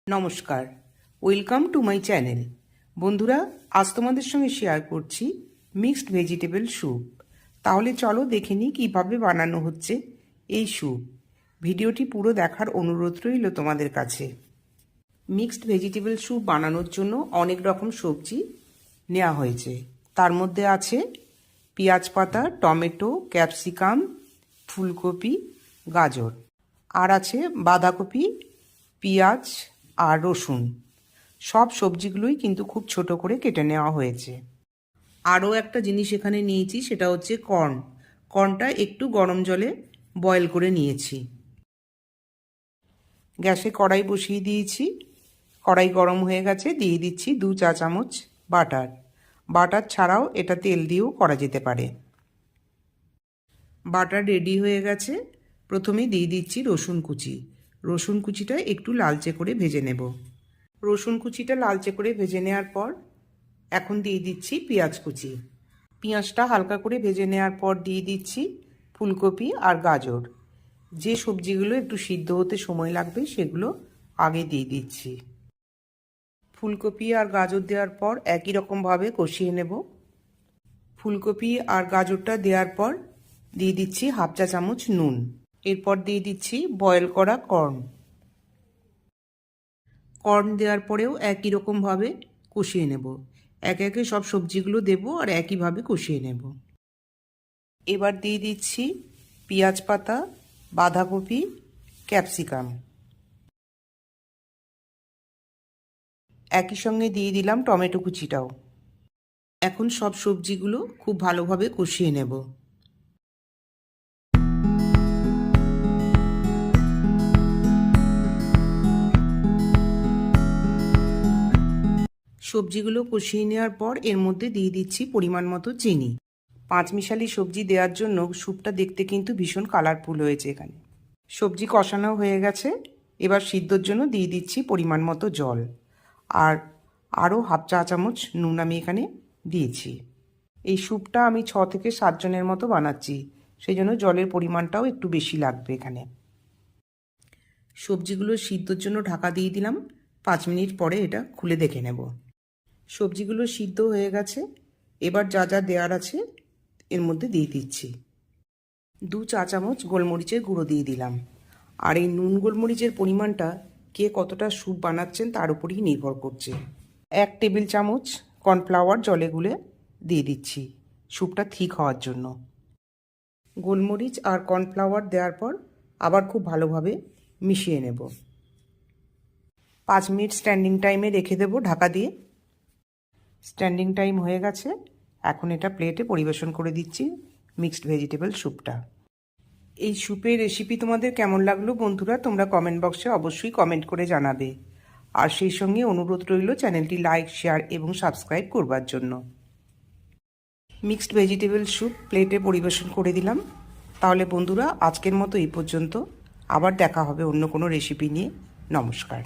নমস্কার, welcome to my channel. বন্ধুরা, আজ তোমাদের সঙ্গে শেয়ার করছি মিক্সড ভেজিটেবল স্যুপ। তাহলে চলো দেখে নিই কীভাবে বানানো হচ্ছে এই স্যুপ। ভিডিওটি পুরো দেখার অনুরোধ রইল তোমাদের কাছে। মিক্সড ভেজিটেবল স্যুপ বানানোর জন্য অনেক রকম সবজি নেওয়া হয়েছে। তার মধ্যে আছে পেঁয়াজ পাতা, টমেটো, ক্যাপসিকাম, ফুলকপি, গাজর, আর আছে বাঁধাকপি, পেঁয়াজ আর রসুন। সব সবজিগুলোই কিন্তু খুব ছোট করে কেটে নেওয়া হয়েছে। আরও একটা জিনিস এখানে নিয়েছি, সেটা হচ্ছে কর্নটা একটু গরম জলে বয়েল করে নিয়েছি। গ্যাসে কড়াই বসিয়ে দিয়েছি। কড়াই গরম হয়ে গেছে, দিয়ে দিচ্ছি 2 চা চামচ বাটার ছাড়াও এটা তেল দিয়েও করা যেতে পারে। বাটার রেডি হয়ে গেছে। প্রথমে দিয়ে দিচ্ছি রসুন কুচিটা একটু লালচে করে ভেজে নেব। রসুন কুচিটা লালচে করে ভেজে নেওয়ার পর এখন দিয়ে দিচ্ছি পেঁয়াজটা হালকা করে ভেজে নেওয়ার পর দিয়ে দিচ্ছি ফুলকপি আর গাজর। যে সবজিগুলো একটু সিদ্ধ হতে সময় লাগবে সেগুলো আগে দিয়ে দিচ্ছি। ফুলকপি আর গাজর দেওয়ার পর একই রকমভাবে কষিয়ে নেব। ফুলকপি আর গাজরটা দেওয়ার পর দিয়ে দিচ্ছি 1/2 চা চামচ নুন। এরপর দিয়ে দিচ্ছি বয়েল করা কর্ন দেওয়ার পরেও একই রকমভাবে কষিয়ে নেব। একে একে সব সবজিগুলো দেব আর একইভাবে কষিয়ে নেব। এবার দিয়ে দিচ্ছি পেঁয়াজ পাতা, বাঁধাকপি, ক্যাপসিকাম। একই সঙ্গে দিয়ে দিলাম টমেটো কুচিটাও। এখন সব সবজিগুলো খুব ভালোভাবে কষিয়ে নেব। সবজিগুলো কষিয়ে নেওয়ার পর এর মধ্যে দিয়ে দিচ্ছি পরিমাণ মতো চিনি। 5 মিশালি সবজি দেওয়ার জন্য স্যুপটা দেখতে কিন্তু ভীষণ কালারফুল হয়েছে। এখানে সবজি কষানো হয়ে গেছে। এবার সিদ্ধর জন্য দিয়ে দিচ্ছি পরিমাণ মতো জল, আর আরও 1/2 চা চামচ নুন আমি এখানে দিয়েছি। এই স্যুপটা আমি 6 থেকে 7 জনের মতো বানাচ্ছি, সেই জন্য জলের পরিমাণটাও একটু বেশি লাগবে এখানে। সবজিগুলো সিদ্ধর জন্য ঢাকা দিয়ে দিলাম। 5 মিনিট পরে এটা খুলে দেখে নেব। সবজিগুলো সিদ্ধ হয়ে গেছে। এবার যা যা দেওয়ার আছে এর মধ্যে দিয়ে দিচ্ছি। 2 চা চামচ গোলমরিচের গুঁড়ো দিয়ে দিলাম। আর এই নুন গোলমরিচের পরিমাণটা কে কতটা স্যুপ বানাচ্ছেন তার উপরেই নির্ভর করছে। 1 টেবিল চামচ কর্নফ্লাওয়ার জলে গুলে দিয়ে দিচ্ছি স্যুপটা ঠিক হওয়ার জন্য। গোলমরিচ আর কর্নফ্লাওয়ার দেওয়ার পর আবার খুব ভালোভাবে মিশিয়ে নেব। 5 মিনিট স্ট্যান্ডিং টাইমে রেখে দেব ঢাকা দিয়ে। স্ট্যান্ডিং টাইম হয়ে গেছে। এখন এটা প্লেটে পরিবেশন করে দিচ্ছি মিক্সড ভেজিটেবল স্যুপটা। এই স্যুপের রেসিপি তোমাদের কেমন লাগলো বন্ধুরা, তোমরা কমেন্ট বক্সে অবশ্যই কমেন্ট করে জানাবে। আর সেই সঙ্গে অনুরোধ রইল চ্যানেলটি লাইক, শেয়ার এবং সাবস্ক্রাইব করবার জন্য। মিক্সড ভেজিটেবল স্যুপ প্লেটে পরিবেশন করে দিলাম। তাহলে বন্ধুরা, আজকের মতো এই পর্যন্ত। আবার দেখা হবে অন্য কোনো রেসিপি নিয়ে। নমস্কার।